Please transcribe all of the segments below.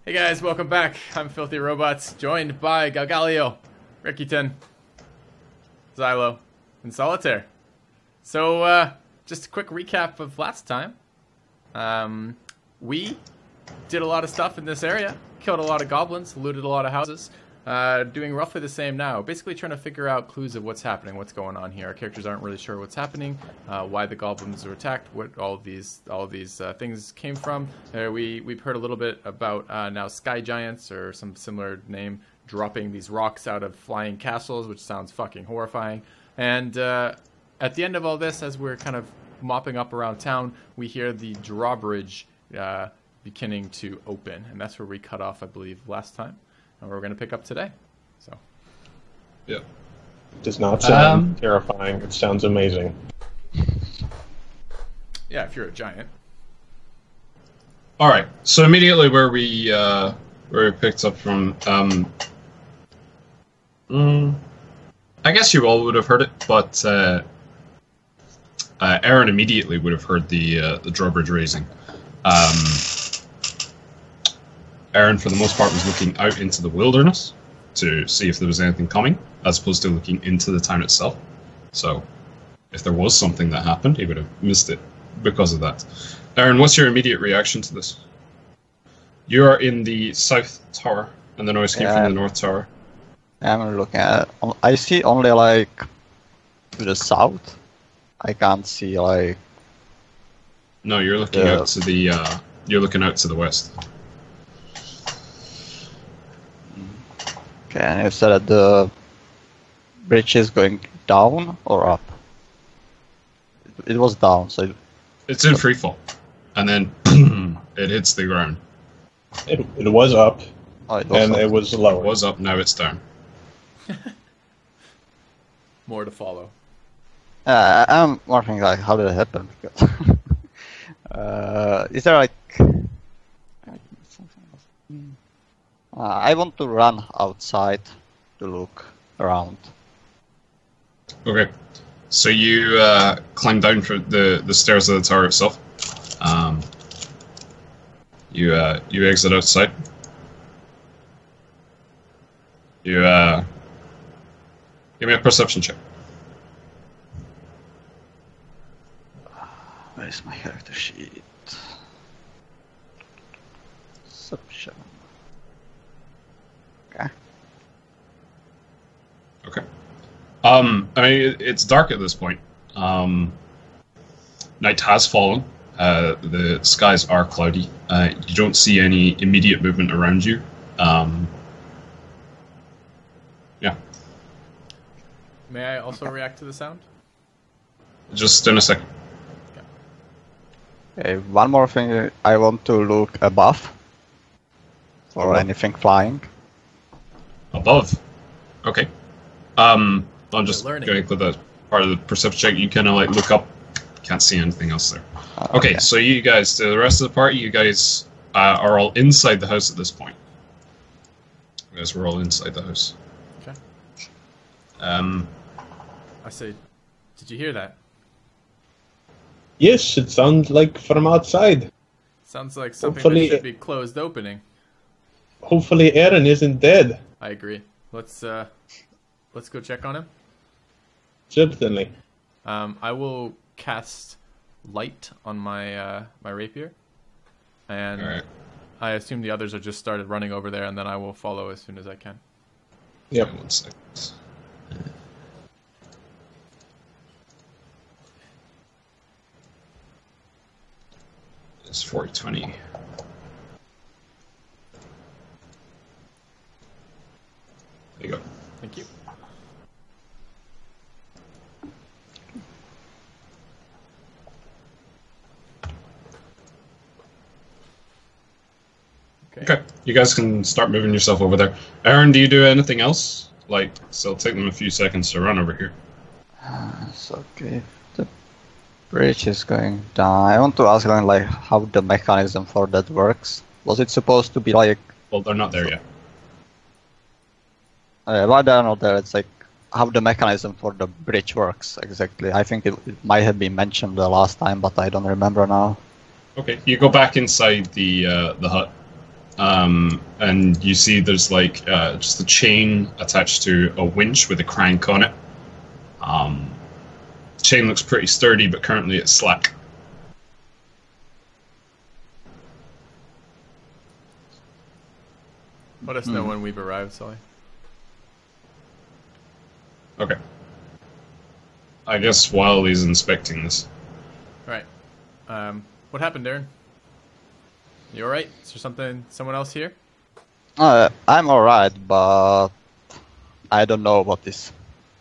Hey guys, welcome back. I'm FilthyRobot, joined by Galgaliel, Rikytan, Xilo, and Solitaire. So, just a quick recap of last time. We did a lot of stuff in this area, killed a lot of goblins, looted a lot of houses, doing roughly the same now. Basically trying to figure out clues of what's happening, what's going on here. Our characters aren't really sure what's happening, why the goblins were attacked, what all of these things came from. We've heard a little bit about now sky giants, or some similar name, dropping these rocks out of flying castles, which sounds fucking horrifying. And at the end of all this, as we're kind of mopping up around town, we hear the drawbridge beginning to open, and that's where we cut off, I believe, last time. And we're going to pick up today. So, yeah. It does not sound terrifying. It sounds amazing. Yeah, if you're a giant. All right. So immediately where we picked up from, I guess you all would have heard it, but Eryn immediately would have heard the drawbridge raising. Eryn, for the most part, was looking out into the wilderness to see if there was anything coming, as opposed to looking into the town itself. So, if there was something that happened, he would have missed it because of that. Eryn, what's your immediate reaction to this? You are in the south tower, and the noise came from the north tower. I'm looking at it. I see only, like, to the south. I can't see, like... No, you're looking out to the, you're looking out to the west. Okay, and you said that the bridge is going down or up? It was down, so... It's in freefall, and then boom, it hits the ground. It was up, it was lower. It was up, now it's down. More to follow. I'm wondering, like, how did it happen? Because is there, like... I want to run outside to look around. Okay, so you climb down for the stairs of the tower itself. You exit outside. You give me a perception check. Where's my character sheet? Perception. Okay. I mean, it's dark at this point. Night has fallen. The skies are cloudy. You don't see any immediate movement around you. Yeah. May I also react to the sound? Just in a second. Okay, one more thing. I want to look above for anything flying. Above. Okay. I'm just learning. going with that part of the perception check. You kind of like look up. Can't see anything else there. Okay, so you guys, the rest of the party, you guys are all inside the house at this point. You guys were all inside the house. Okay. I say, did you hear that? Yes, it sounds like from outside. Sounds like something Hopefully, that should be closed opening. Hopefully Eryn isn't dead. I agree. Let's go check on him. Certainly. I will cast light on my my rapier, and I assume the others are just started running over there, and then I will follow as soon as I can. Yep. 1 second. It's 420. There you go. Thank you. Okay, you guys can start moving yourself over there. Eryn, do you do anything else? Like, so it'll take them a few seconds to run over here. So okay, the bridge is going down. I want to ask, like, how the mechanism for that works. Was it supposed to be like? Well, they're not there yet. Why they're not there? It's like how the mechanism for the bridge works exactly. I think it might have been mentioned the last time, but I don't remember now. Okay, you go back inside the hut. and you see there's like just a chain attached to a winch with a crank on it. The chain looks pretty sturdy, but currently it's slack. Let us know when we've arrived, Sully. Okay. I guess while he's inspecting this. Alright. What happened, Eryn? You alright? Is there someone else here? I'm alright, but I don't know what is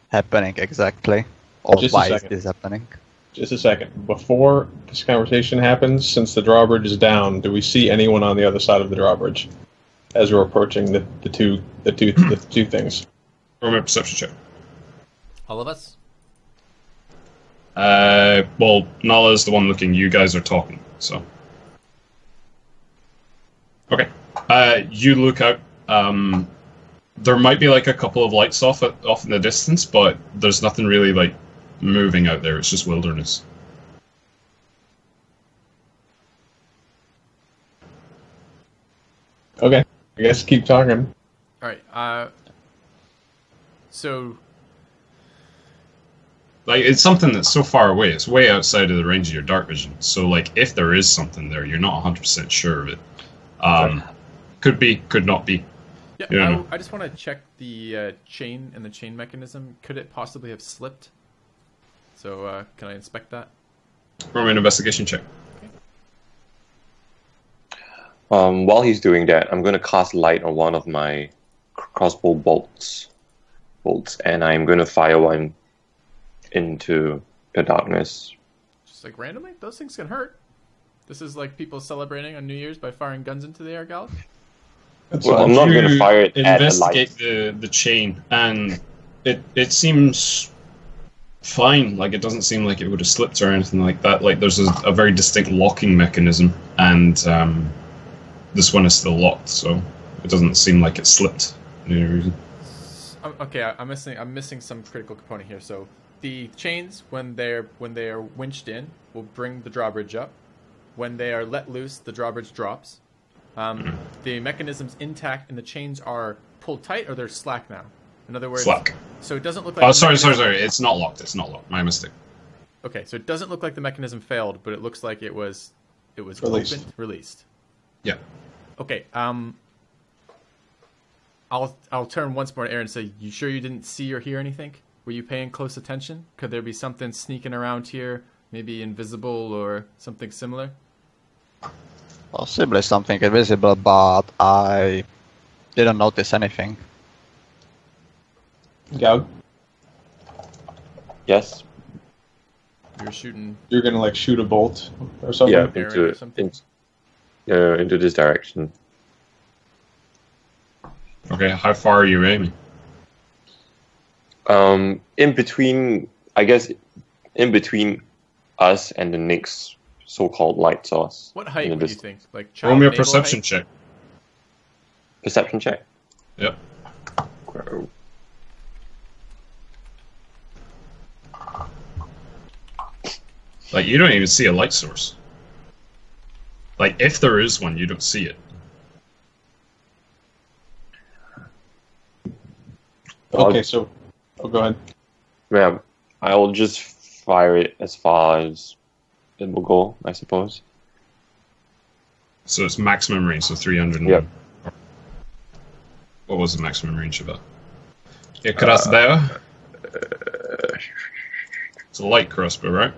happening exactly, or Just a why is second. this happening. Just a second. Before this conversation happens, since the drawbridge is down, do we see anyone on the other side of the drawbridge as we're approaching the two things? Roll me a perception check. All of us? Well, Nalla is the one looking. You guys are talking, so. Okay. You look out. There might be like a couple of lights off in the distance, but there's nothing really like moving out there. It's just wilderness. Okay. I guess keep talking. Alright, so... Like, it's something that's so far away. It's way outside of the range of your dark vision. So, like, if there is something there, you're not 100% sure of it. Could be, could not be. Yeah, I just want to check the chain and the chain mechanism. Could it possibly have slipped? So, can I inspect that? Roll me an investigation check. While he's doing that, I'm going to cast light on one of my crossbow bolts, and I'm going to fire one into the darkness. Just like randomly? Those things can hurt. This is like people celebrating on New Year's by firing guns into the air, Gal. Well, I'm not going to fire it at the light. Investigate the chain, and it seems fine. Like, it doesn't seem like it would have slipped or anything like that. Like, there's a very distinct locking mechanism, and this one is still locked, so it doesn't seem like it slipped for any reason. Okay, I'm missing some critical component here. So the chains, when they are winched in, will bring the drawbridge up. When they are let loose, the drawbridge drops. The mechanism's intact and the chains are pulled tight, or they're slack now. In other words, Slack. So it doesn't look like. Oh, sorry. It's not locked. It's not locked. My mistake. Okay, so it doesn't look like the mechanism failed, but it looks like it was released. Yeah. Okay. I'll turn once more to Eryn and say, "You sure you didn't see or hear anything? Were you paying close attention? Could there be something sneaking around here, maybe invisible or something similar?" Possibly something invisible, but I didn't notice anything. Gal, Yes? You're shooting. you're gonna like shoot a bolt or something? Yeah, Area or something? into this direction. Okay, how far are you aiming? In between, I guess, in between us and the next so-called light source. What height would you think? Like Roll me a child perception height? check. Perception check. Yep. Like, you don't even see a light source. Like, if there is one, you don't see it. Okay, so... Oh, go ahead. Yeah, I'll just fire it as far as it will go, I suppose. So it's maximum range, so 300. Yep. What was the maximum range of that? Yeah, crossbow. It's a light crossbow, right?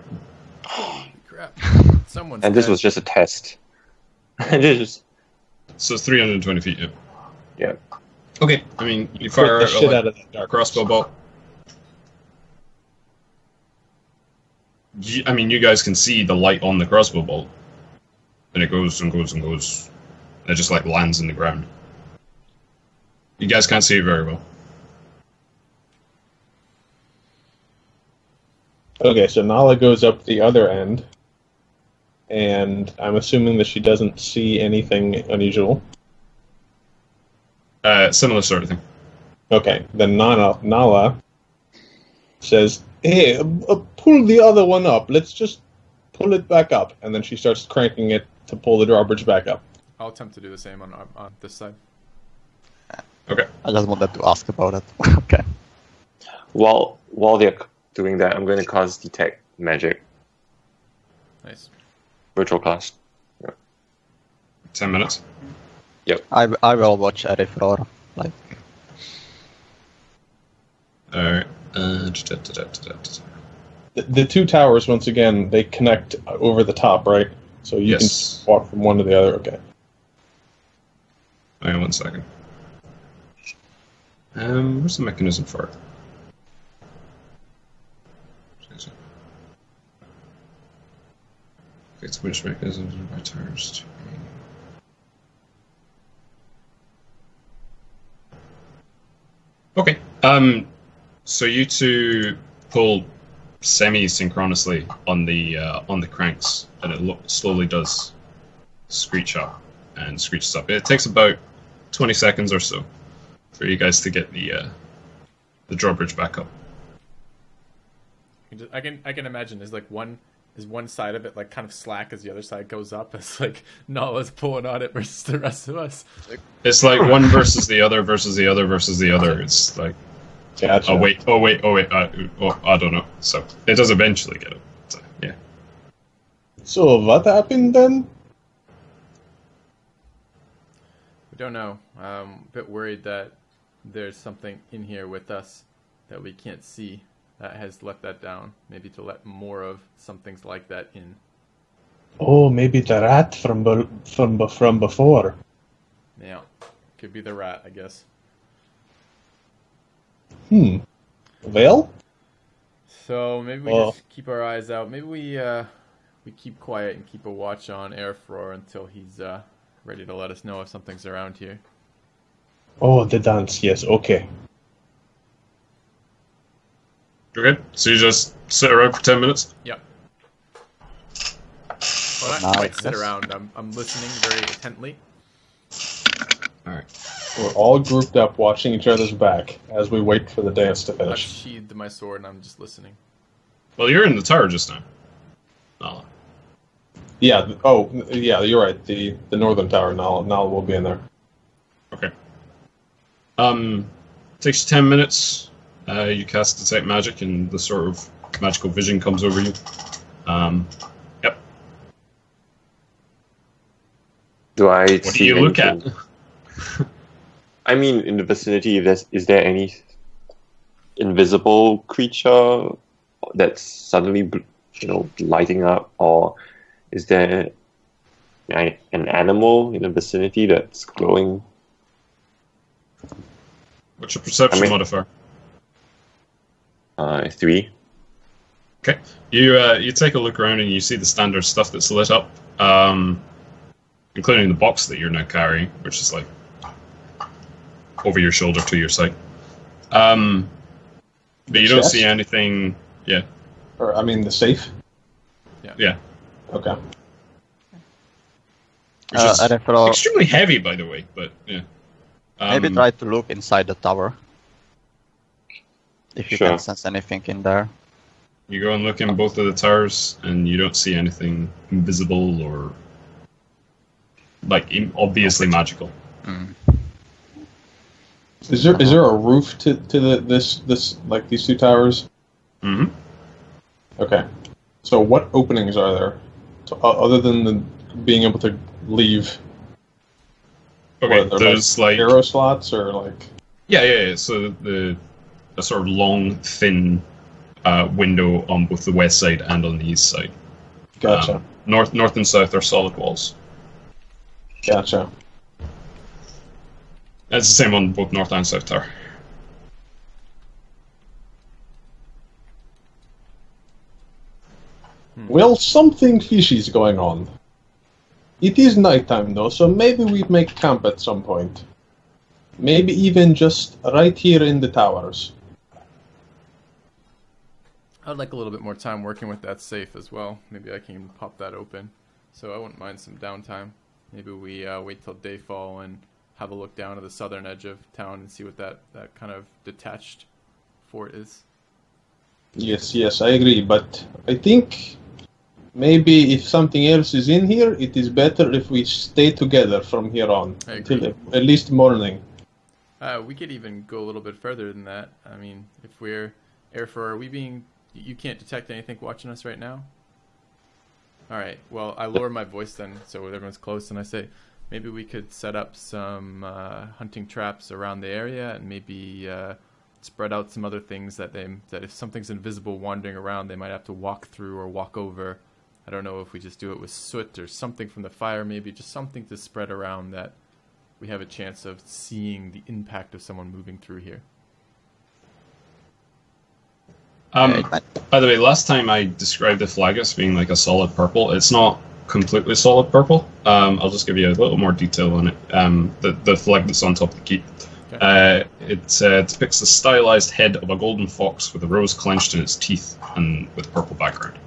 Crap. Someone's And this dead. was just a test. This So it's 320 feet, yeah. yeah. Okay, I mean, you Frick fire the a shit light out of that dark crossbow bolt. I mean, you guys can see the light on the crossbow bolt. And it goes and goes and goes. And it just, like, lands in the ground. You guys can't see it very well. Okay, so Nalla goes up the other end, and I'm assuming that she doesn't see anything unusual. Similar sort of thing. Okay, then Nalla says, "Hey, pull the other one up. Let's just pull it back up." And then she starts cranking it to pull the drawbridge back up. I'll attempt to do the same on this side. Okay. I just wanted to ask about it. Okay. While they're doing that, I'm going to cast Detect Magic. Nice. Virtual cast. 10 minutes. Yep. I will watch Erifror. Like, Alright. The two towers, once again, they connect over the top, right? So you can Yes. just walk from one to the other. Okay. Hang on 1 second. Where's the mechanism for it? It's which mechanisms are by towers to be. Okay. So you two pull semi-synchronously on the cranks, and it slowly does screech up and screeches up. It takes about 20 seconds or so for you guys to get the drawbridge back up. I can imagine there's like one side of it like kind of slack as the other side goes up. It's like Nalla's pulling on it versus the rest of us. It's like one versus the other versus the other versus the other. It's like, Gotcha. oh wait, I don't know. So it does eventually get up. So, yeah. So what happened then? We don't know. A bit worried that there's something in here with us that we can't see that has let that down. Maybe to let more of some things like that in. Oh, maybe the rat from before. Yeah, could be the rat, I guess. Well? So maybe we just keep our eyes out. Maybe we keep quiet and keep a watch on Erifror until he's ready to let us know if something's around here. Oh, the dance, yes, okay. Okay. So you just sit around for 10 minutes. Yep. Well, not quite sit around. I'm listening very intently. All right. We're all grouped up watching each other's back as we wait for the dance to I've finish. sheathed my sword and I'm just listening. Well, you're in the tower just now. Nalla. Yeah, yeah, you're right. The northern tower, Nalla will be in there. Okay. Takes you 10 minutes. You cast Detect Magic, and the sort of magical vision comes over you. Yep. Do I What see do you look at? anything? I mean, in the vicinity, is there any invisible creature that's suddenly, lighting up, or is there an animal in the vicinity that's glowing? What's your perception modifier? 3. Okay. You take a look around and you see the standard stuff that's lit up, including the box that you're now carrying, which is like over your shoulder to your side. But you don't see anything. Yeah. Or, I mean, the safe? Yeah. Okay. Which is Erifror, extremely heavy, by the way. But yeah. maybe try to look inside the tower. If you Sure. can sense anything in there. You go and look in both of the towers, and you don't see anything invisible or obviously magical. Is there a roof to this like these two towers? Mm-hmm. Okay. So what openings are there, other than being able to leave? Okay, What, there's like arrow slots or like. yeah. So a sort of long, thin window on both the west side and on the east side. Gotcha. North and south are solid walls. Gotcha. It's the same on both north and south tower. Well, something fishy's going on. It is nighttime though, so maybe we make camp at some point. Maybe even just right here in the towers. I'd like a little bit more time working with that safe as well. Maybe I can pop that open. So I wouldn't mind some downtime. Maybe we wait till dayfall and have a look down to the southern edge of town and see what that kind of detached fort is. Yes, I agree, but I think Maybe if something else is in here, it is better if we stay together from here on I until agree. at least morning. We could even go a little bit further than that. I mean, if we're Erifror, are we being... You can't detect anything watching us right now? Alright, well, I lower my voice then, so everyone's close, and I say, maybe we could set up some hunting traps around the area, and maybe spread out some other things that if something's invisible wandering around, they might have to walk through or walk over. I don't know if we just do it with soot or something from the fire, maybe just something to spread around that we have a chance of seeing the impact of someone moving through here. By the way, last time I described the flag as being like a solid purple. It's not completely solid purple. I'll just give you a little more detail on it. The flag that's on top of the keep. Okay. It depicts the stylized head of a golden fox with a rose clenched in its teeth and with a purple background.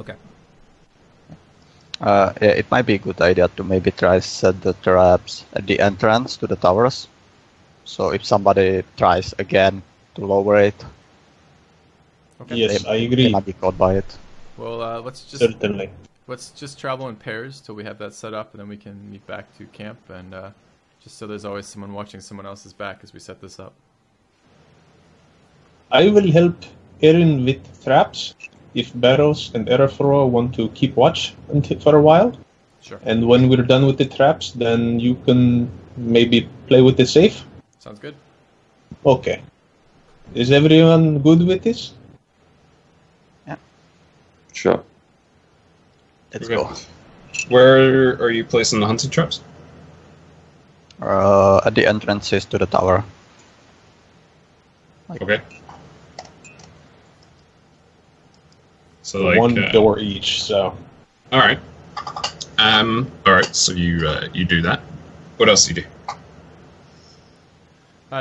Okay. Yeah, it might be a good idea to maybe try set the traps at the entrance to the towers. So if somebody tries again to lower it, Okay. Yes, I they agree. might be caught by it. Well, let's Certainly. just travel in pairs till we have that set up, and then we can meet back to camp, and just so there's always someone watching someone else's back as we set this up. I will help Eryn with traps if Barros and Erifror want to keep watch for a while. Sure. And when we're done with the traps, then you can maybe play with the safe. Sounds good. Okay. Is everyone good with this? Sure. Let's Okay. go. Where are you placing the hunting traps? At the entrances to the tower. Okay. So like One door each, so. All right. All right. So you do that. What else do you do?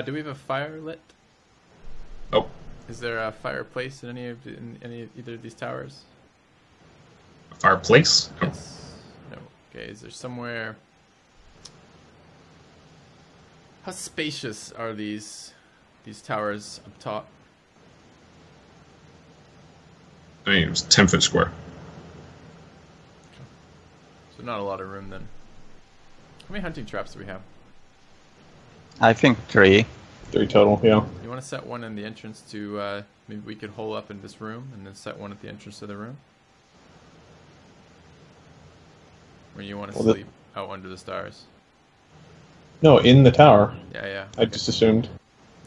Do we have a fire lit? Oh, Is there a fireplace in either of these towers? a fireplace. Oh. Yes. No. Okay. Is there somewhere? How spacious are these towers up top? I mean, it was 10-foot square. So not a lot of room then. How many hunting traps do we have? I think 3. 3 total, yeah. You want to set one in the entrance to, maybe we could hole up in this room, and then set one at the entrance to the room? Or you want to Well, sleep out under the stars? No, in the tower. Yeah, yeah. I just assumed.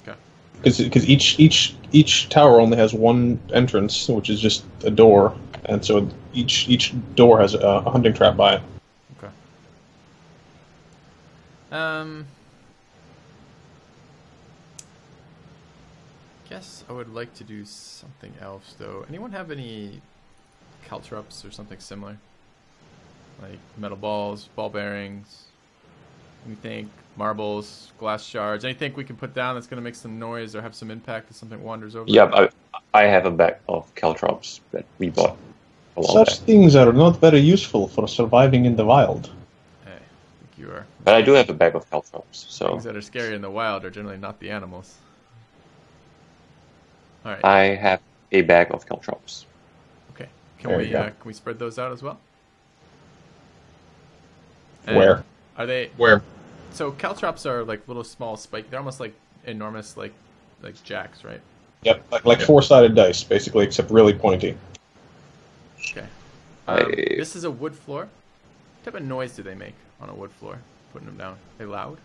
Okay. Because each tower only has one entrance, which is just a door, and so each door has a hunting trap by it. Okay. Guess I would like to do something else though. Anyone have any caltrops or something similar? Like metal balls, ball bearings, anything, marbles, glass shards, anything we can put down that's going to make some noise or have some impact if something wanders over? Yeah, I have a bag of caltrops that we bought a while Such back. things are not very useful for surviving in the wild. Hey, I think you are. But I do have a bag of caltrops, so Things that are scary in the wild are generally not the animals. Alright, I have a bag of caltrops. okay. Can There we you go. can we spread those out as well? Where? Are they... Where? So caltrops are like little small spike. They're almost like enormous like jacks, right? Yep, like 4-sided dice, basically, except really pointy. Okay. I- This is a wood floor. What type of noise do they make on a wood floor? Putting them down. Are they loud?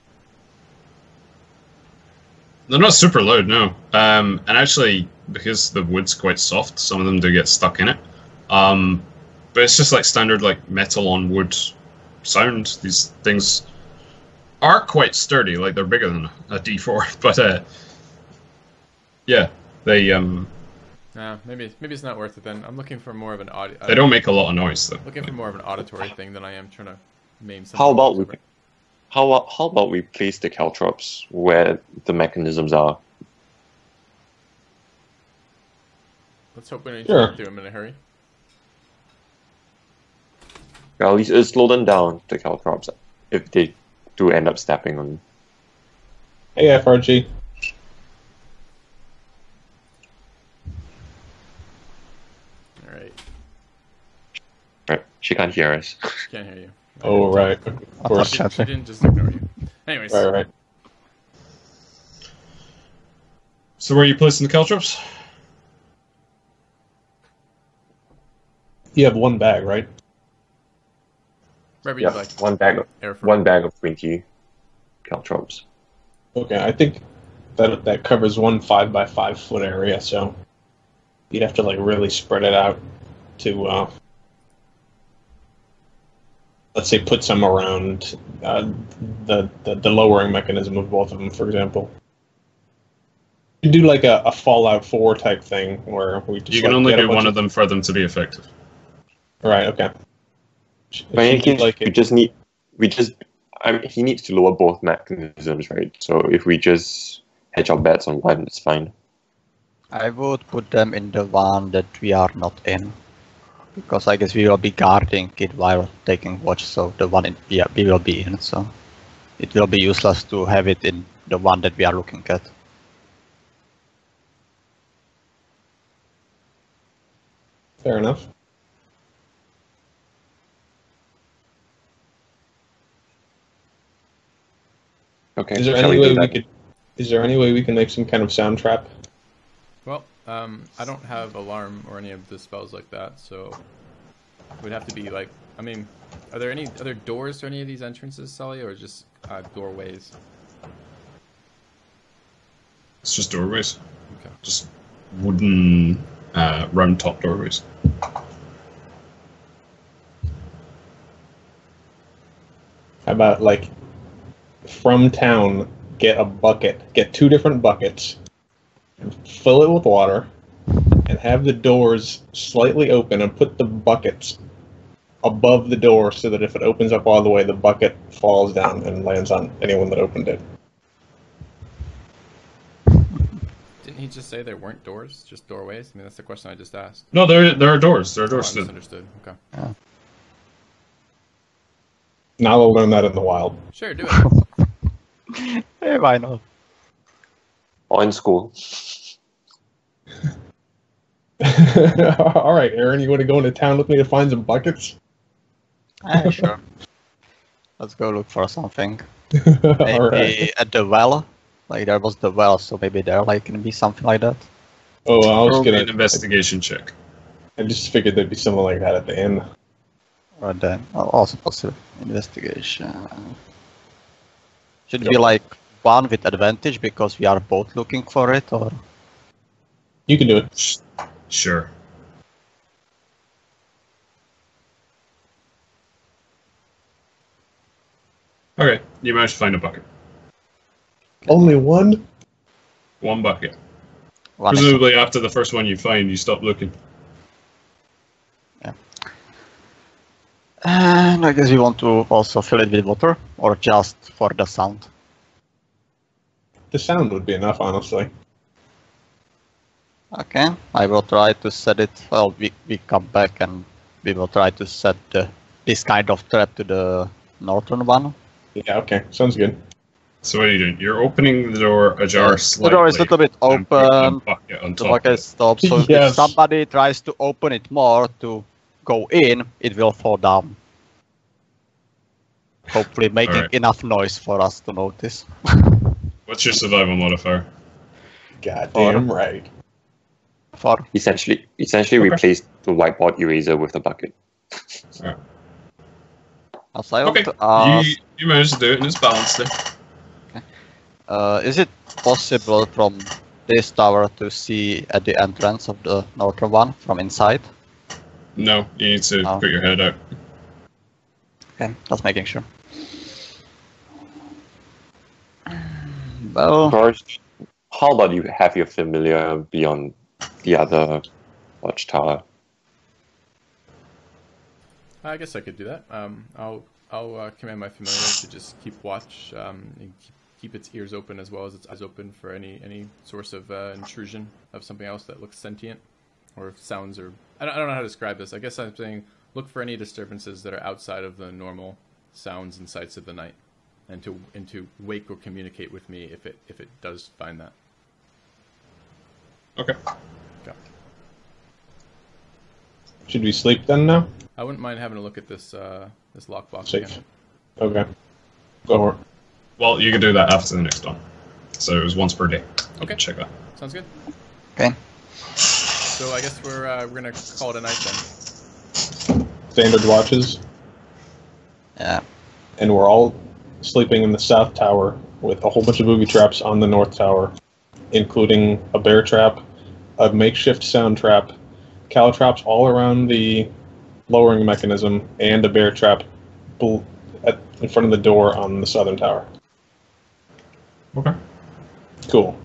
They're not super loud, no. And actually, because the wood's quite soft, some of them do get stuck in it. But it's just like standard like metal on wood sound. These things are quite sturdy. Like they're bigger than a D4, but yeah, they Maybe it's not worth it then. I'm looking for more of an audio. they don't make a lot of noise though. Looking for more of an auditory thing than I am trying to maim some. How about we place the caltrops where the mechanisms are? Let's hope we don't Sure. get to them in a hurry. Well, at least slow them down, the caltrops, if they do end up stepping on. Hey, FRG. All right. She can't hear us. Can't hear you. Oh, right. Of course. She didn't just ignore you. Anyways. Right. So where are you placing the caltrops? You have one bag, right? Wherever Yeah, you'd like. one bag of 20 caltrops. Okay, I think that covers one 5x5 foot area, so you'd have to like really spread it out to, let's say, put some around the lowering mechanism of both of them, for example. You do like a Fallout 4 type thing where we just You can only do one of them for them to be effective. Right. Okay. But in case he needs to lower both mechanisms, right? So if we just hedge our bets on one, it's fine. I would put them in the one that we are not in. Because I guess we will be guarding it while taking watch, so the one we will be in, so it will be useless to have it in the one that we are looking at. Fair enough. Okay. Is there any way we can make some kind of sound trap? Well, I don't have alarm or any of the spells like that, so it would have to be like, I mean, are there any other doors to any of these entrances, Sully, or just doorways? It's just doorways. Okay. Just wooden, round top doorways. How about like from town, get two different buckets, fill it with water, and have the doors slightly open and put the buckets above the door so that if it opens up all the way, the bucket falls down and lands on anyone that opened it. Didn't he just say there weren't doors, just doorways? I mean, that's the question I just asked. No, there are doors. There are doors. I misunderstood. Okay. Yeah. Now they'll learn that in the wild. Sure, do it. Hey, why not? Or in school. All right, Aaron, you want to go into town with me to find some buckets? Sure. Let's go look for something. All Maybe right. at the well. Like there was the well, so maybe there like can be something like that. Oh, I was Probably gonna an investigation check. I just figured there'd be something like that at the end. Or then also possible investigation. Should it be like one with advantage because we are both looking for it, or? You can do it. Sure. Okay, you managed to find a bucket. Only one? One bucket. One Presumably after the first one you find, you stop looking. Yeah. And I guess we want to also fill it with water, or just for the sound. The sound would be enough, honestly. Okay, I will try to set it. Well, we come back and we will try to set this kind of trap to the northern one. Yeah, okay. Sounds good. So what are you doing? You're opening the door ajar The slightly. door is a little bit and put the open. bucket on The top of bucket it. stops, so Yes. if somebody tries to open it more to go in, it will fall down. Hopefully making Alright. enough noise for us to notice. What's your survival modifier? Goddamn right. For Essentially Okay. replace the whiteboard eraser with the bucket. as I Okay, want to ask, you managed to do it and it's balanced there. is it possible from this tower to see at the entrance of the northern one from inside? No, you need to Oh. put your head out. Okay, just making sure. Well, First, how about you have your familiar be on the other watchtower? I guess I could do that. I'll command my familiar to just keep watch and keep its ears open as well as its eyes open for any source of intrusion of something else that looks sentient or sounds or I don't know how to describe this. I guess I'm saying look for any disturbances that are outside of the normal sounds and sights of the night, and to wake or communicate with me if it does find that. Okay. Okay. Should we sleep then now? I wouldn't mind having a look at this this lockbox Safe. again. Okay. Go for it. Well, you can do that after the next one. So it was once per day. You Okay. can check that. Sounds good. Okay. So I guess we're gonna call it a night then. Standard watches, Yeah. and we're all sleeping in the south tower with a whole bunch of booby traps on the north tower, including a bear trap, a makeshift sound trap, caltrops all around the lowering mechanism, and a bear trap in front of the door on the southern tower. Okay. Cool.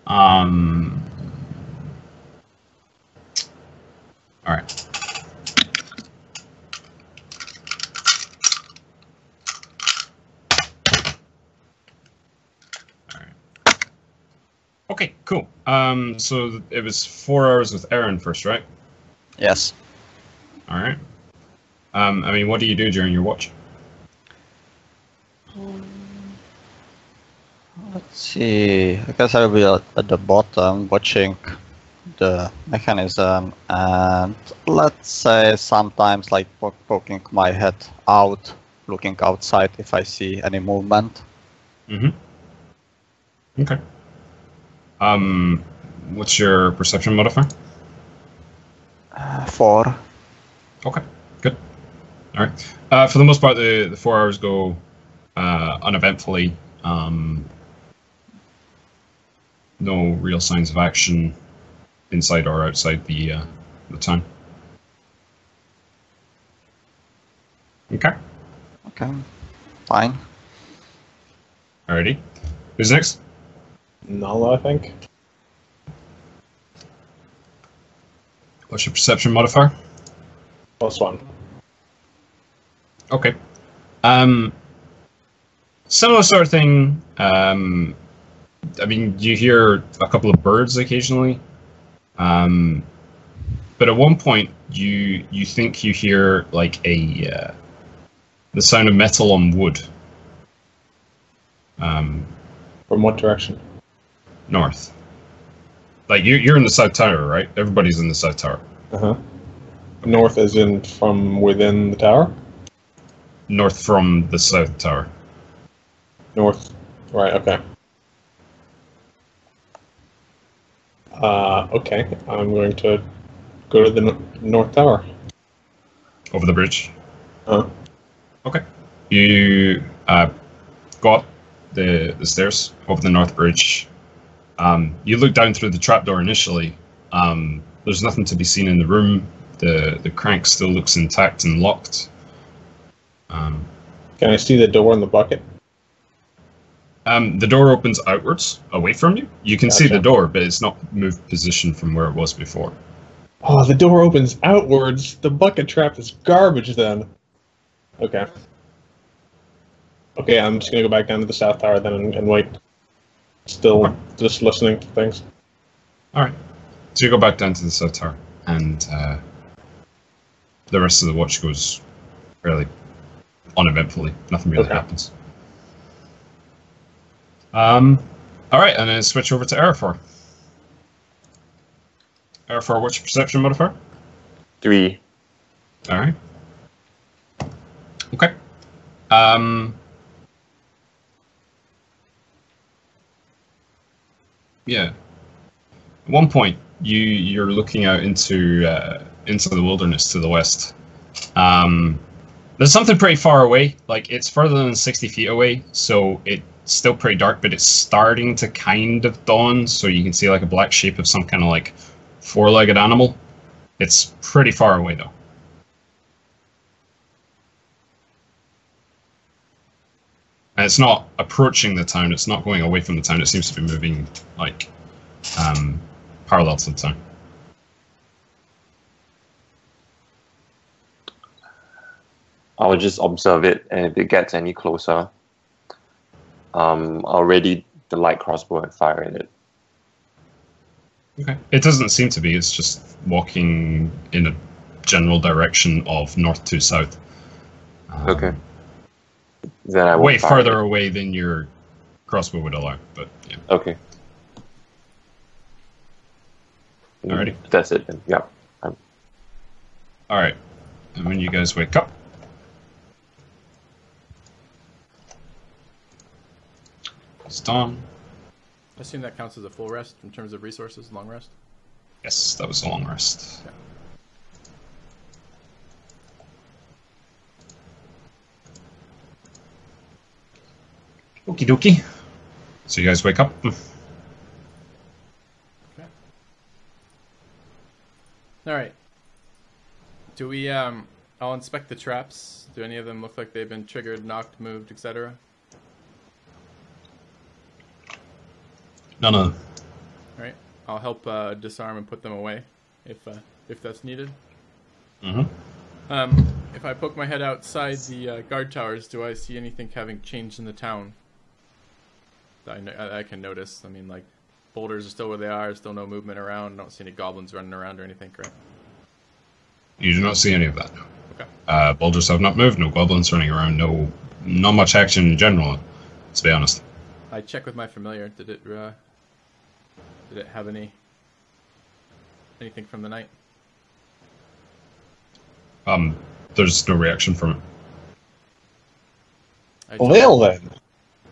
All right. Okay, cool. So it was 4 hours with Eryn first, right? Yes. All right. I mean, what do you do during your watch? Let's see. I guess I'll be at the bottom watching the mechanism, and let's say sometimes like poking my head out, looking outside if I see any movement. Mm-hmm. Okay. What's your perception modifier? 4. Okay, good. All right. For the most part, the 4 hours go uneventfully. No real signs of action inside or outside the town. Okay. Okay. Fine. Alrighty. Who's next? Nalla, I think. What's your perception modifier? +1. Okay. Similar sort of thing. I mean, you hear a couple of birds occasionally, but at one point you think you hear like the sound of metal on wood. From what direction? North. Like you're in the South Tower, right? Everybody's in the South Tower. Uh-huh. North as in from within the tower? North from the South Tower. North. Right, okay. Okay, I'm going to go to the North Tower. Over the bridge. Uh-huh. Okay. You go up the stairs over the North Bridge. You look down through the trapdoor initially. There's nothing to be seen in the room. The crank still looks intact and locked. Can I see the door and the bucket? The door opens outwards, away from you. You can see Gotcha. the door, but it's not moved position from where it was before. Oh, the door opens outwards. The bucket trap is garbage then. Okay. Okay, I'm just gonna go back down to the South Tower then and wait. Still just listening to things. Alright. So you go back down to the South Tower, and the rest of the watch goes fairly uneventfully. Nothing really happens. Alright, and then switch over to Erifror. Erifror, what's your perception modifier? 3. Alright. Okay. Yeah. At one point, you're looking out into the wilderness to the west. There's something pretty far away. Like, it's further than 60 feet away, so it's still pretty dark, but it's starting to kind of dawn, so you can see like a black shape of some kind of like four-legged animal. It's pretty far away though. And it's not approaching the town, it's not going away from the town, it seems to be moving like parallel to the town. I'll just observe it, and if it gets any closer, I'll ready the light crossbow and fire at it. Okay. It doesn't seem to be, it's just walking in a general direction of north to south. Okay. Then I will way fire further it. away than your crossbow would allow, but yeah. Okay. Alrighty. That's it then. Yeah. I'm Alright. And when you guys wake up, it's dawn. I assume that counts as a full rest in terms of resources, long rest. Yes, that was a long rest. Okie dokie. So you guys wake up. Okay. Alright. Do we, I'll inspect the traps. Do any of them look like they've been triggered, knocked, moved, etc.? None of them. Alright. I'll help disarm and put them away if that's needed. Mm-hmm. If I poke my head outside the guard towers, do I see anything having changed in the town that I can notice? I mean, like, boulders are still where they are, still no movement around. I don't see any goblins running around or anything, correct? You do not see any of that. Okay. Boulders have not moved, no goblins running around, not much action in general, to be honest. I check with my familiar. Did it have anything from the night? There's no reaction from it. Well then.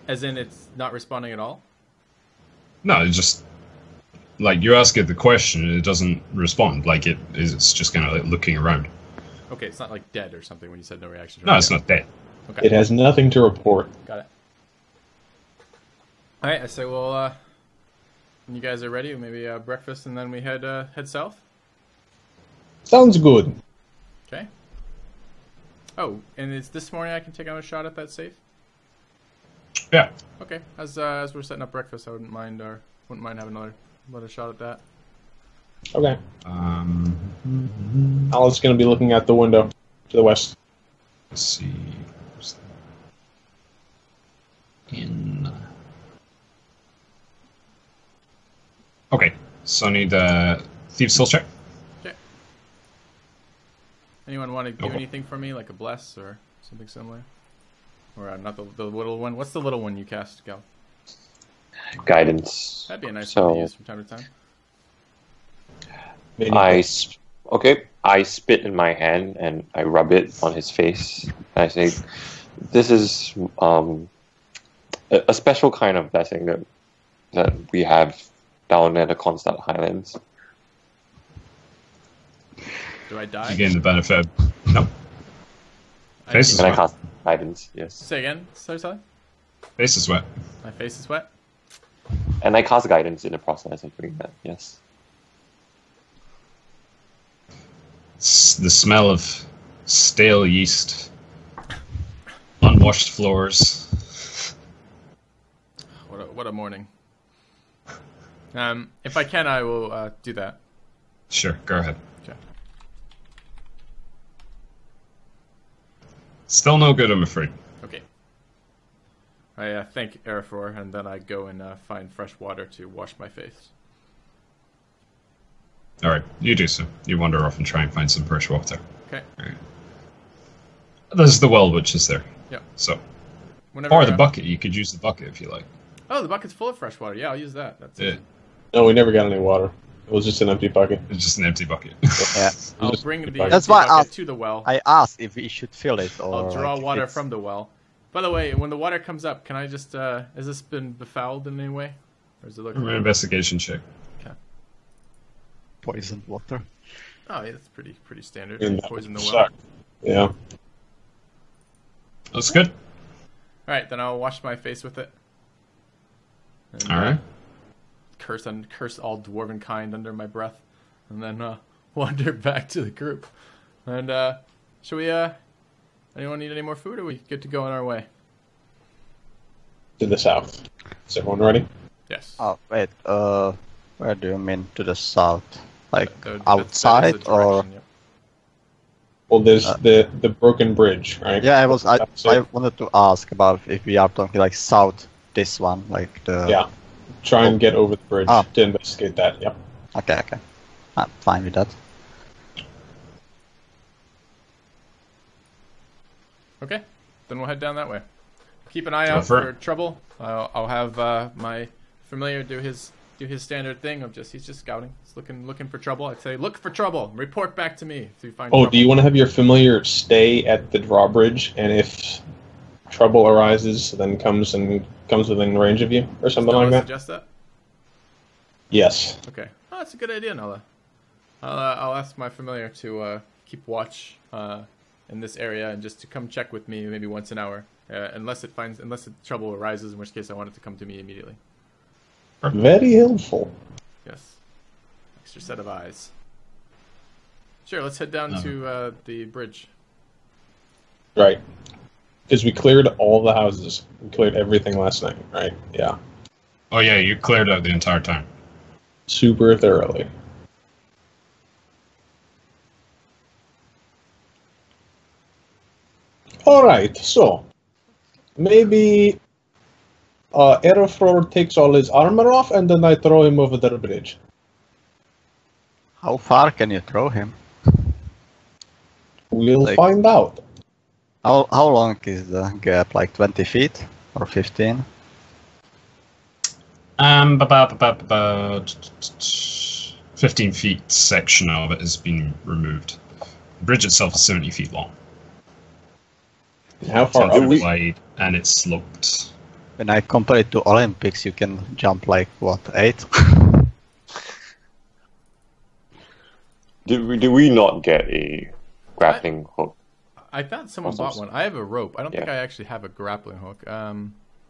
As in, it's not responding at all? No, it's just like you ask it the question, and it doesn't respond. Like it's just kind of like looking around. Okay, it's not like dead or something when you said no reaction. No, it's not dead. Okay. It has nothing to report. Got it. All right, I say, well, when you guys are ready, maybe breakfast, and then we head south. Sounds good. Okay. Oh, and it's this morning I can take out a shot at that safe. Yeah. Okay. As we're setting up breakfast, I wouldn't mind having another shot at that. Okay. Alice is going to be looking out the window to the west. Let's see. In. Okay, so I need a Thieves' Soul check. Okay. Anyone want to do anything for me, like a bless or something similar? Or not the little one? What's the little one you cast, Gal? Guidance. That'd be a nice one to use from time to time. I spit in my hand and I rub it on his face. I say, "This is a special kind of blessing that we have down at the Constant Highlands." Do I die? You gain the benefit. No. Face is Can I wet. cast guidance? Yes. Say again. Sorry. Face is wet. My face is wet. And I cast guidance in the process of doing that. Yes. The smell of stale yeast, unwashed floors. What a morning. If I can, I will do that. Sure, go ahead. Okay. Still no good, I'm afraid. Okay. I thank Erifror, and then I go and find fresh water to wash my face. Alright, you do so. You wander off and try and find some fresh water. Okay. Alright. There's the well, which is there. Yep. So. Whenever, Or the bucket. You could use the bucket if you like. Oh, the bucket's full of fresh water. Yeah, I'll use that. That's Yeah. it. No, we never got any water. It was just an empty bucket. It's just an empty bucket. Yeah. I'll Just bring the bucket. That's empty why bucket I- to the well. I asked if we should fill it or. I'll draw like, if water it's- from the well. By the way, when the water comes up, can I just, has this been befouled in any way? Or does it look... An investigation check. Okay. poisoned water. Oh, yeah, that's pretty standard. And that Poison the would well. suck. Yeah. That's good. Alright, then I'll wash my face with it. And, Alright. Curse all dwarven kind under my breath. And then wander back to the group. And should we anyone need any more food, or are we good to go on our way? To the south. Is everyone ready? Yes. Oh wait, where do you mean to the south? Like That is outside the or? direction, yep. Well, there's the broken bridge, right? Yeah, I So- wanted to ask about if we are talking like south, this one, like the. Yeah. Try and get over the bridge Ah. to investigate that. Yep. Okay. I'm fine with that. Okay, then we'll head down that way. Keep an eye Go out for for it. trouble. I'll have my familiar do his do his standard thing of he's just scouting. He's looking for trouble. I'd say, look for trouble. Report back to me if you find trouble. Do you want to have your familiar stay at the drawbridge, and if trouble arises, then comes within range of you, or something like that? Suggest that? Yes. Okay. Oh, that's a good idea, Nalla. I'll ask my familiar to keep watch in this area and just to come check with me maybe once an hour, unless the trouble arises, in which case I want it to come to me immediately. Very helpful. Yes. Extra set of eyes. Sure, let's head down to the bridge. Right. Because we cleared all the houses. We cleared everything last night, right? Yeah. Oh yeah, you cleared out the entire town. Super thoroughly. Alright, so maybe Erifror takes all his armor off and then I throw him over the bridge. How far can you throw him? We'll find out. How long is the gap? Like 20 feet or 15? About 15 feet section of it has been removed. The bridge itself is 70 feet long. How far are we? Wide, and it's sloped. When I compare it to Olympics, you can jump like, what, 8? Did we not get a grappling hook? I thought someone bought one. I have a rope. I don't think I actually have a grappling hook.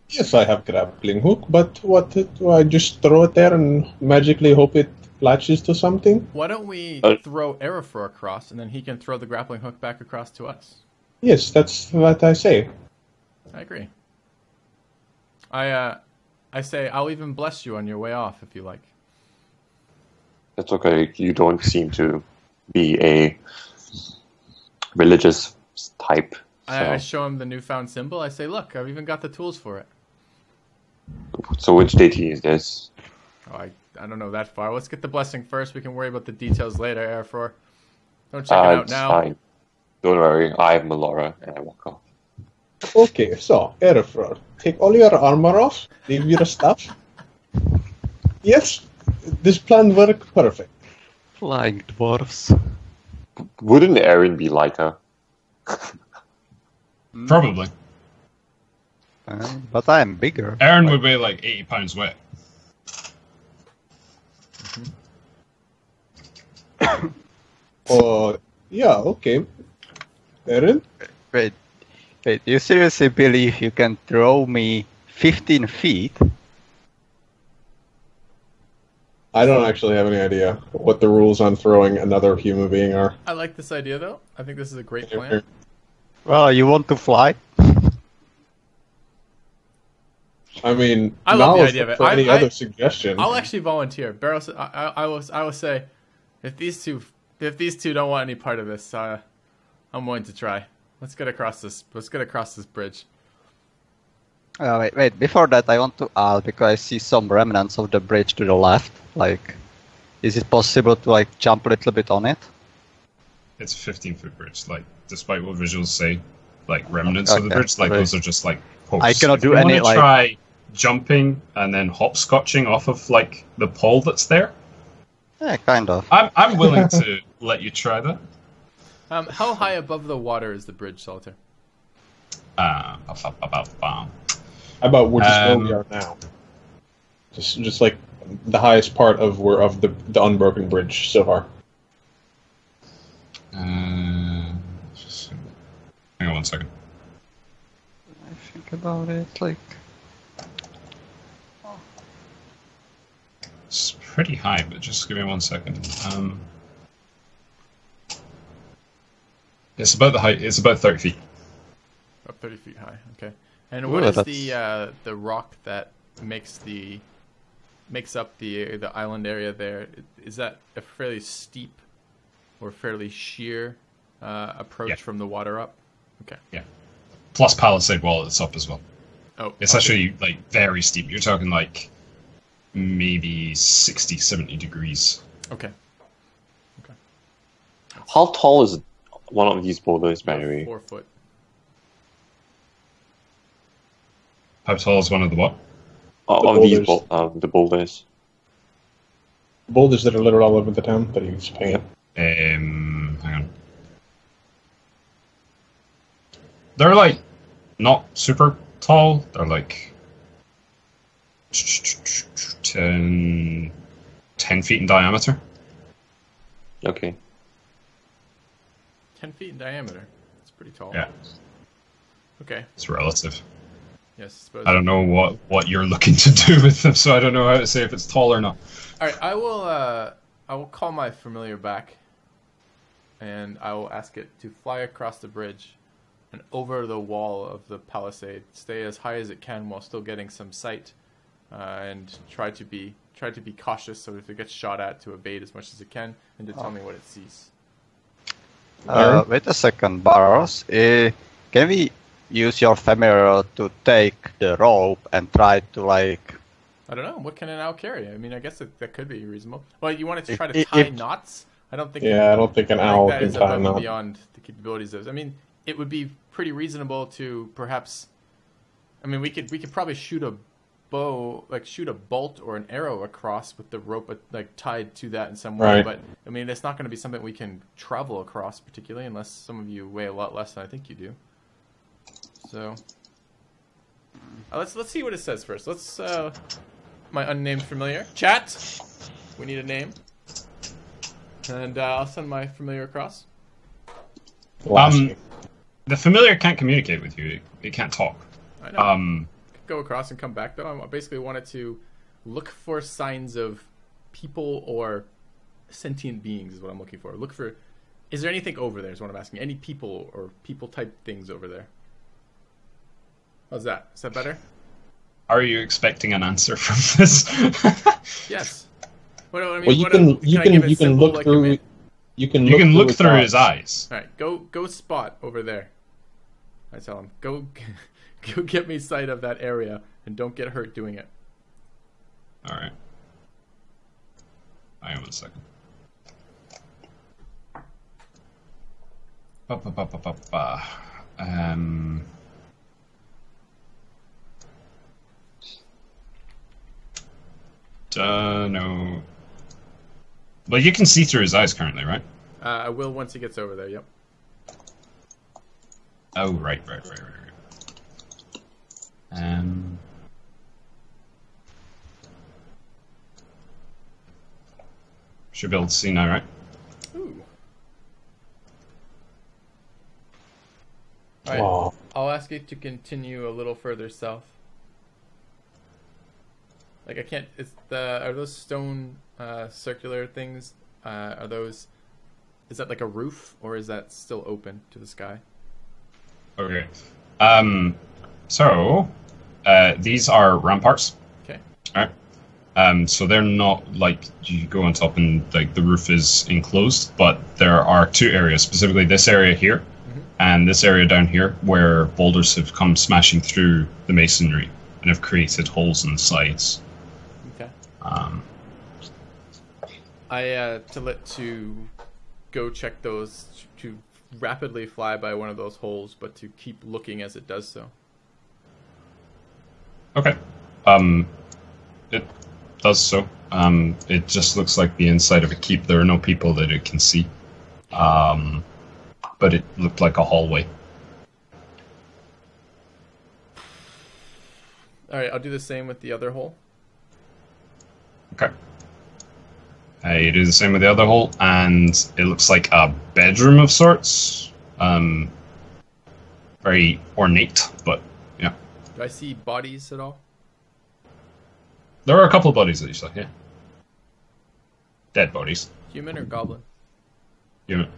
Yes, I have grappling hook, but what do I just throw it there and magically hope it latches to something? Why don't we throw Erifror across, and then he can throw the grappling hook back across to us? Yes, that's what I say. I agree. I say I'll even bless you on your way off if you like. That's okay. You don't seem to be a religious type. So, I show him the newfound symbol. I say, look, I've even got the tools for it. so which deity is this? Oh, I don't know that far. Let's get the blessing first. We can worry about the details later, Erifror. Don't check it out It's now. fine. Don't worry. I have Melora, and I walk off. Okay, so, Erifror, take all your armor off, leave your stuff. Yes, this plan worked perfect. Flying dwarfs. Wouldn't Eryn be lighter? Probably. But I am bigger. Eryn would weigh like 80 pounds weight. Yeah, okay. Eryn? Wait, you seriously believe you can throw me 15 feet? I don't actually have any idea what the rules on throwing another human being are. I like this idea, though. I think this is a great plan. Well, you want to fly? I mean, I love the idea of it. For any other suggestion. I'll actually volunteer. Barros, I will say, if these two don't want any part of this, I'm willing to try. Let's get across this bridge. Wait. Before that, I want to ask, because I see some remnants of the bridge to the left. Like, is it possible to like jump a little bit on it? It's a 15-foot bridge. Like, despite what visuals say, like remnants of the bridge, like those are just like posts. I cannot do if you any like. Try jumping and then hopscotching off of like the pole that's there. Yeah, kind of. I'm willing to let you try that. How high above the water is the bridge, Solitaire? About we're just where we are now. Just like the highest part of the unbroken bridge so far. Hang on 1 second. I think about it like. It's pretty high, but just give me 1 second. It's about the height. It's about 30 feet. About 30 feet high. Okay. And what is the rock that makes up the island area there? Is that a fairly steep or fairly sheer approach from the water up? Okay. Yeah. Plus palisade wall that's up as well. Oh. It's actually like very steep. You're talking like maybe 60, 70 degrees. Okay. How tall is one of these boulders, by the way? 4 foot. How tall is one of the what? Of these the boulders. boulders that are littered all over the town that he's painted? Hang on. They're like not super tall. They're like 10 feet in diameter. Okay. 10 feet in diameter. That's pretty tall. Yeah. Okay. It's relative. Yes, I suppose. I don't know what you're looking to do with them, so I don't know how to say if it's tall or not. All right, I will call my familiar back, and I will ask it to fly across the bridge and over the wall of the palisade, stay as high as it can while still getting some sight, and try to be cautious. So if it gets shot at, to evade as much as it can, and to tell me what it sees. Wait a second, Barros. Can we use your familiar to take the rope and try to like... I don't know. What can an owl carry? I mean, I guess that could be reasonable. Well, you want it to try to tie knots? I don't think. Yeah, I don't think an owl that can is tie above and knots. beyond the capabilities of. I mean, it would be pretty reasonable to perhaps. I mean, we could probably shoot a bow, like shoot a bolt or an arrow across with the rope like tied to that in some way. Right. But I mean, it's not going to be something we can travel across particularly, unless some of you weigh a lot less than I think you do. So let's see what it says first. Let's my unnamed familiar chat. We need a name, and I'll send my familiar across. The familiar can't communicate with you. It can't talk. I know. Go across and come back though. I basically wanted to look for signs of people or sentient beings is what I'm looking for. Look for. Is there anything over there? Is what I'm asking. Any people or people type things over there? How's that? Is that better? Are you expecting an answer from this? Yes. Well, I mean, Well, you can look through. You can look through his eyes. All right, go spot over there. I tell him, go get me sight of that area, and don't get hurt doing it. All right. Hang on a second. No. Well, you can see through his eyes currently, right? I will once he gets over there. Yep. Oh, right. Should be able to see now, right? Ooh. All right. I'll ask you to continue a little further south. Like I can't. Are those stone circular things? Are those? Is that like a roof, or is that still open to the sky? Okay. So these are ramparts. Okay. All right. So they're not like you go on top and like the roof is enclosed, but there are two areas, specifically this area here and this area down here, where boulders have come smashing through the masonry and have created holes in the sides. Okay. I tell it to go check those, to rapidly fly by one of those holes, but to keep looking as it does so. Okay. It does so. It just looks like the inside of a keep. There are no people that it can see. But it looked like a hallway. Alright, I'll do the same with the other hole. Okay. You do the same with the other hole, and it looks like a bedroom of sorts. Very ornate, but yeah. Do I see bodies at all? There are a couple of bodies that you saw, yeah. Dead bodies. Human or goblin? Human.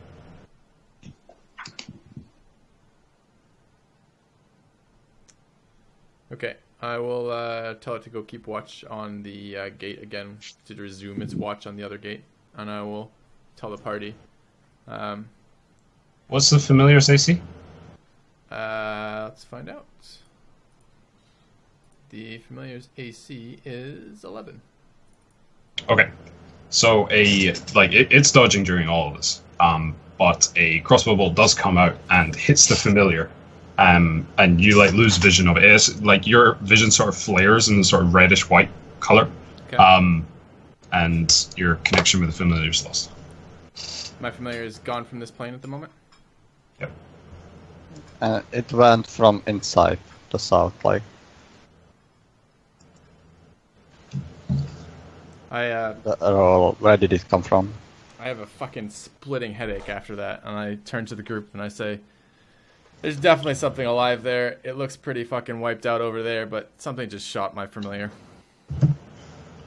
Okay, I will tell it to go keep watch on the gate again, to resume its watch on the other gate, and I will tell the party. What's the familiar's AC? Let's find out. The familiar's AC is 11. Okay, so it's dodging during all of this, but a crossbow bolt does come out and hits the familiar. And you lose vision of it. It's like your vision sort of flares in the sort of reddish white color. Okay. and your connection with the familiar is lost. My familiar is gone from this plane at the moment. Yep. It went from inside the south, like. Where did it come from? I have a fucking splitting headache after that, and I turn to the group and I say, there's definitely something alive there. It looks pretty fucking wiped out over there, but something just shot my familiar.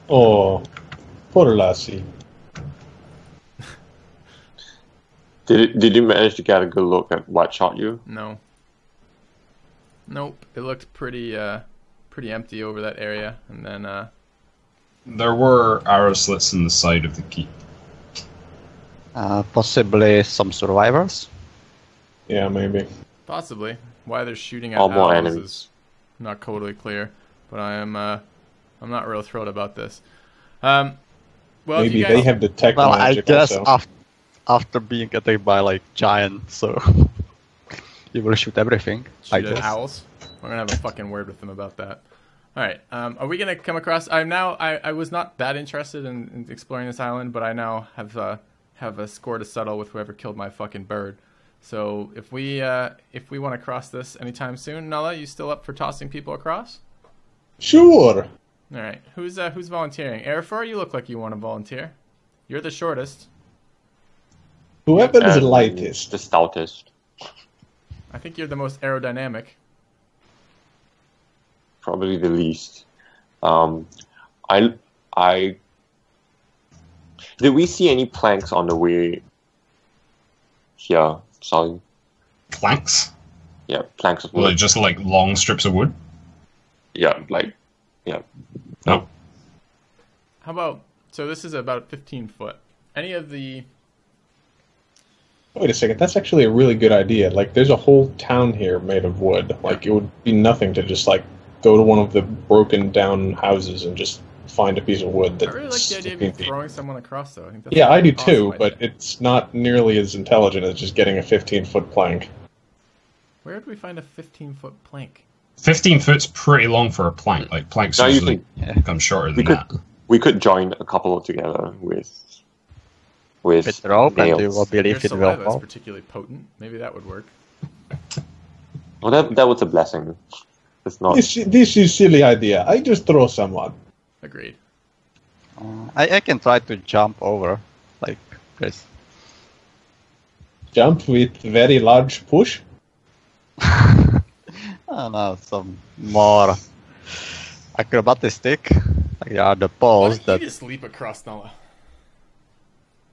Oh, poor lassie. Did you manage to get a good look at what shot you? No. Nope. It looked pretty empty over that area, and then There were arrow slits in the side of the keep. Possibly some survivors. Yeah, maybe. possibly why they're shooting at All more owls enemies. is not totally clear, but I'm not real thrilled about this. Well, Maybe you guys, they have detect Well, I magic guess also. after being attacked by like giants, so you will shoot everything. I shoot at guess. owls. We're gonna have a fucking word with them about that. All right. Are we gonna come across? I was not that interested in exploring this island, but I now have a score to settle with whoever killed my fucking bird. So if we want to cross this anytime soon, Nalla, you still up for tossing people across? Sure. All right. Who's volunteering? Erifror, you look like you want to volunteer. You're the shortest. Whoever is the And lightest. The stoutest. I think you're the most aerodynamic. Probably the least. I did we see any planks on the way here? Sorry. Planks? Yeah, planks of Well, wood. they're just like long strips of wood? Yeah, like yeah. No. How about, so this is about 15 foot. Any of the, Wait a second, that's actually a really good idea. Like, there's a whole town here made of wood. Like, it would be nothing to just, like, go to one of the broken down houses and just find a piece of wood I that's really like the idea of you 15 feet. throwing someone across though. I think that's Yeah, I do awesome too, idea. but it's not nearly as intelligent as just getting a 15-foot plank. Where do we find a 15-foot plank? 15 foot's pretty long for a plank. Like, planks Now you usually can- come shorter We than could that. we could join a couple together with With rope, and you nails. will Your believe it will saliva is fall. particularly potent. Maybe that would work. Well, that was a blessing. It's not. This is silly idea. I just throw someone. Agreed. I can try to jump over, like Chris. Jump with very large push. I don't know, some more acrobatic. Like there are the Why poles don't that you just leap across, Nalla?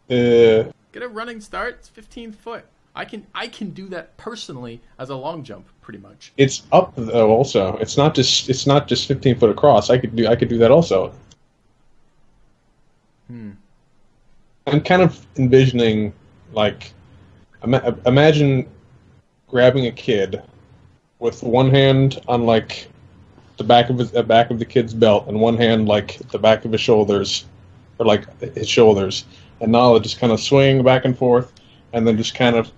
Uh, Get a running start. It's 15 foot. I can do that personally as a long jump, pretty much. it's up though. Also, it's not just 15 foot across. I could do that also. I'm kind of envisioning, like, imagine grabbing a kid with one hand on like the back of the kid's belt and one hand like the back of his shoulders, or like his shoulders, and Nalla just kind of swinging back and forth, and then just kind of.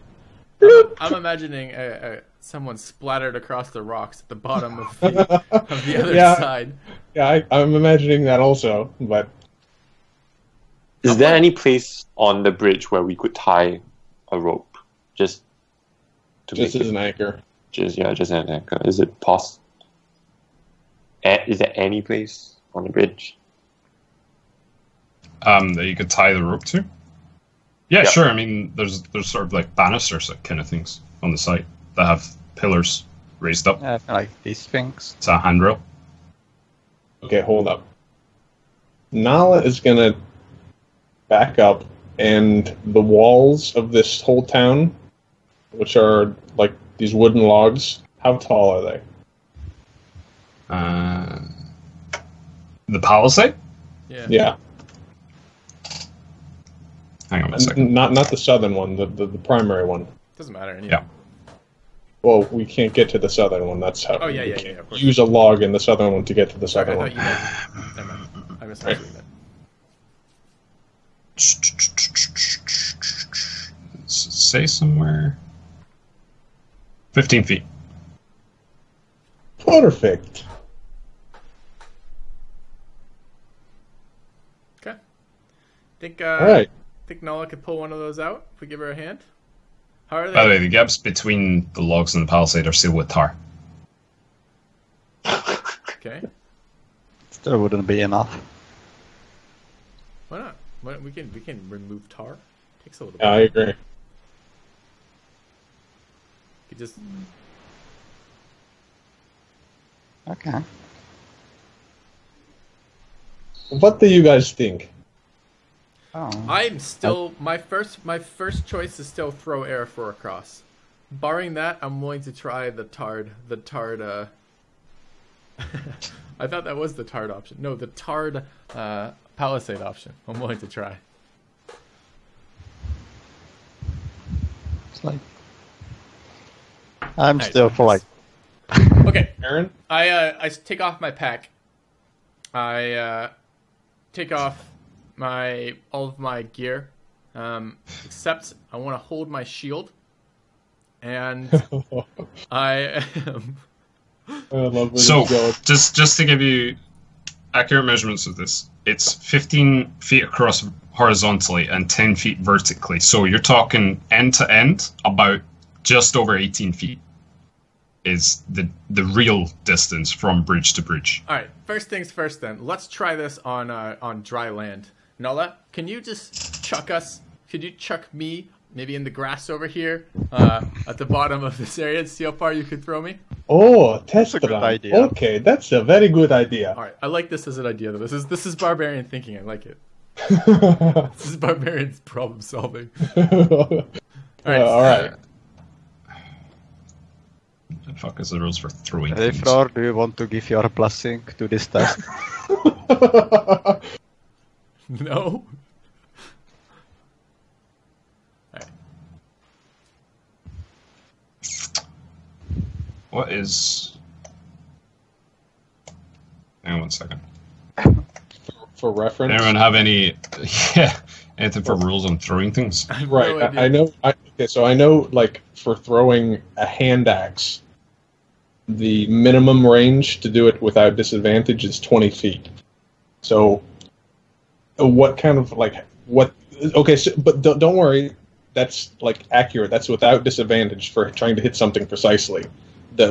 I'm imagining someone splattered across the rocks at the bottom of the other Yeah. side. Yeah, I'm imagining that also, but Is there any place on the bridge where we could tie a rope, just to just make as it, an anchor. just an anchor? Is it possible? Is there any place on the bridge? That you could tie the rope to? Yeah, Yeah. sure. I mean, there's sort of like banisters kind of things on the site that have pillars raised up. like these things. It's a handrail. Okay, hold up. Nalla is gonna back up, and the walls of this whole town, which are like these wooden logs, how tall are they? The palisade? Yeah. Yeah, Hang on a second. not the southern one, the primary one. Doesn't matter. Anyway. Yeah. Well, we can't get to the southern one. That's how. Oh, yeah, we yeah, can't yeah, of course. use a log in the southern one to get to the Sorry, I southern thought one. you meant. Never mind. I misunderstood what you meant. Say somewhere. 15 feet. Perfect. Okay. Think Alright. think Nalla could pull one of those out if we give her a hand? How are they? By the way, the gaps between the logs and the palisade are sealed with tar. Okay. Still wouldn't be enough. Why not? We can remove tar. Takes a little Yeah, I bit. agree. You just Okay. What do you guys think? Oh. I'm still my first choice is still throw Erifror across. Barring that, I'm willing to try the tarred I thought that was the tarred option. No, the tarred palisade option. I'm willing to try. It's like I'm Alright, still for like Okay. Eryn? I take off my pack. I take off all of my gear, except I want to hold my shield, and I am. I love where So, this is going. just to give you accurate measurements of this, it's 15 feet across horizontally and 10 feet vertically. So you're talking end to end, about just over 18 feet is the real distance from bridge to bridge. All right. First things first. Then let's try this on dry land. Nalla, can you just chuck us? Could you chuck me maybe in the grass over here at the bottom of this area and see how far you could throw me? Oh, test a good run. idea. Okay, that's a very good idea. All right. I like this as an idea. Though. This is barbarian thinking. I like it. Alright. This is barbarian problem solving. Alright. Alright. The fuck is the rules for throwing Hey things? Flor, do you want to give your blessing to this test? No. Alright. What is... Hang on one second. For reference. Anyone have any... Yeah, anything for rules on throwing things? I have Right, no idea. I know. Okay, so I know, like, for throwing a hand axe, the minimum range to do it without disadvantage is 20 feet. So, what kind of, like, what... Okay, so, but don't worry, that's, like, accurate. That's without disadvantage for trying to hit something precisely.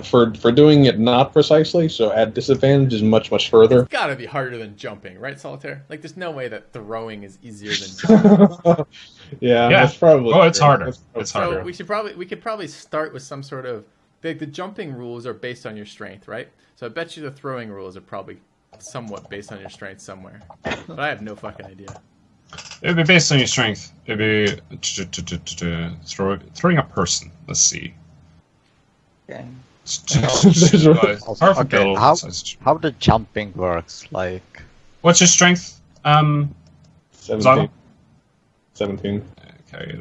For doing it not precisely, so at disadvantage is much, much further. It's gotta be harder than jumping, right, Solitaire? Like, there's no way that throwing is easier than jumping. Yeah, Yeah. that's probably Oh, it's true. harder. That's probably It's harder. So we could probably start with some sort of the jumping rules are based on your strength, right? So I bet you the throwing rules are probably somewhat based on your strength somewhere. But I have no fucking idea. It would be based on your strength. It would be throwing a person. Let's see. Okay. Powerful Okay, build, how size- how the jumping works? Like, What's your strength? 17. Zaga? 17. Okay,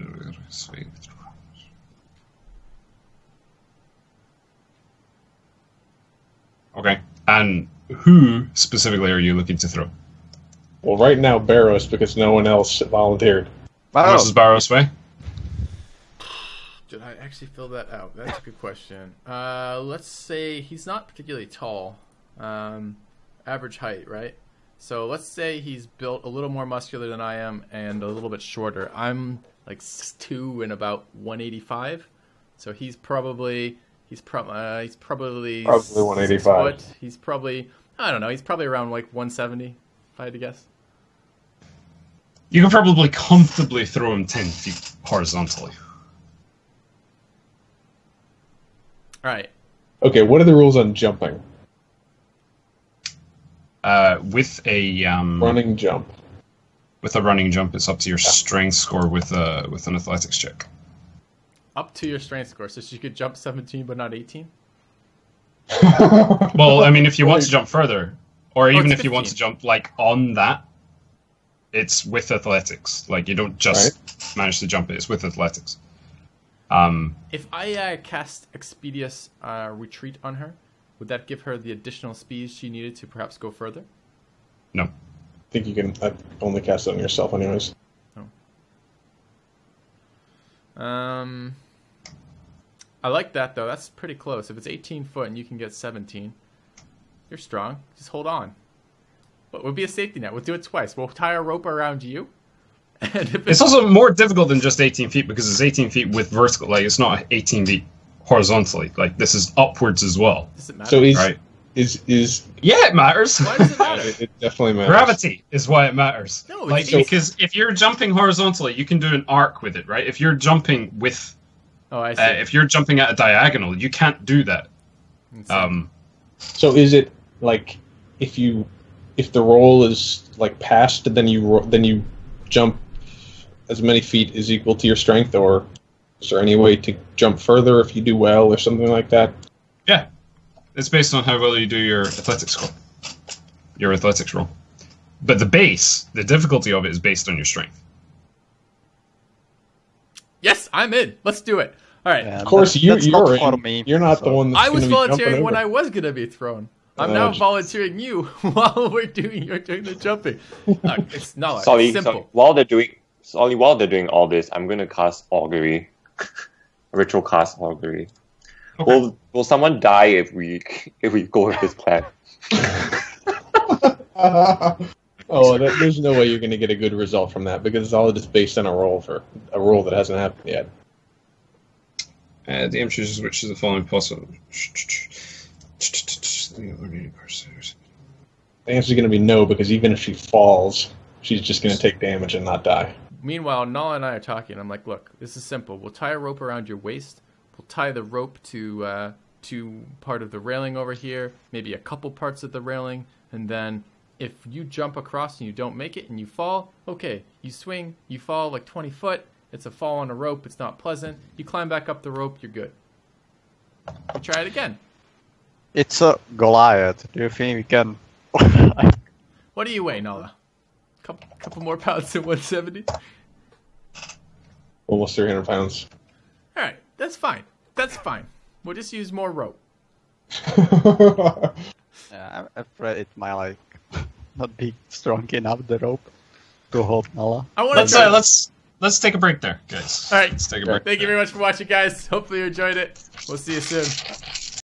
sweet. Okay, and who specifically are you looking to throw? Well, right now, Barros, because no one else volunteered. How much is Barros weigh? Did I actually fill that out? That's a good question. Let's say he's not particularly tall. Average height, right? So let's say he's built a little more muscular than I am and a little bit shorter. I'm like 6'2" and about 185. So he's probably 185. 6 foot. He's probably, I don't know, he's probably around like 170, if I had to guess. You can probably comfortably throw him 10 feet horizontally. All right. Okay, what are the rules on jumping? With a Running jump. with a running jump, it's up to your strength score with an athletics check. Up to your strength score. So she could jump 17 but not 18? Well, I mean, if you want to jump further, or even it's if you want to 15. jump like on that, it's with athletics. Like you don't just manage to jump it; it's with athletics. If I cast Expeditious Retreat on her, would that give her the additional speed she needed to perhaps go further? No. I think you can only cast it on yourself anyways. I like that though. That's pretty close. If it's 18 foot and you can get 17, you're strong. Just hold on. What would be a safety net? We'll do it twice. We'll tie a rope around you, And if It's also more difficult than just 18 feet because it's 18 feet with vertical. Like, it's not 18 feet horizontally. Like, this is upwards as well. does it matter? So Right. is Yeah, it matters. Why does it matter? it definitely matters. Gravity is why it matters. No, Like, it's- because if you're jumping horizontally, you can do an arc with it, right? If you're jumping with, Oh, I see. if you're jumping at a diagonal, you can't do that. Insane. So is it like if the roll is like passed, then you jump as many feet is equal to your strength, or is there any way to jump further if you do well or something like that? Yeah, it's based on how well you do your athletics roll. Your athletics roll, but the difficulty of it is based on your strength. Yes, I'm in. Let's do it. All right. Yeah, Of course, that's you're not for in. me. You're not the so- one. That's I was gonna be jumping volunteering when over. I was going to be thrown. I'm Oh, now j- volunteering you while you're doing the jumping. It's Nalla. Sorry, It's simple. sorry. While they're doing all this, I'm gonna cast augury, ritual cast augury. Okay. Will someone die if we go with this plan? There's no way you're going to get a good result from that because it's all just based on a roll that hasn't happened yet. DM chooses which is the following possible. The answer's going to be no because even if she falls, she's just going to take damage and not die. Meanwhile, Nalla and I are talking. I'm like, look, this is simple. We'll tie a rope around your waist. We'll tie the rope to part of the railing over here, maybe a couple parts of the railing, and then if you jump across and you don't make it and you fall, okay, you swing, you fall like 20 foot. It's a fall on a rope. It's not pleasant. You climb back up the rope. You're good. We try it again. It's a Goliath. Do you think we can? What do you weigh, Nalla? Couple more pounds than 170? Almost 300 pounds. All right, that's fine. That's fine. We'll just use more rope. Yeah, I'm afraid it might like not be strong enough the rope to hold Nalla. I want to Let's take a break there, guys. All right. Let's take a break. Thank you very much for watching, guys. Hopefully you enjoyed it. We'll see you soon.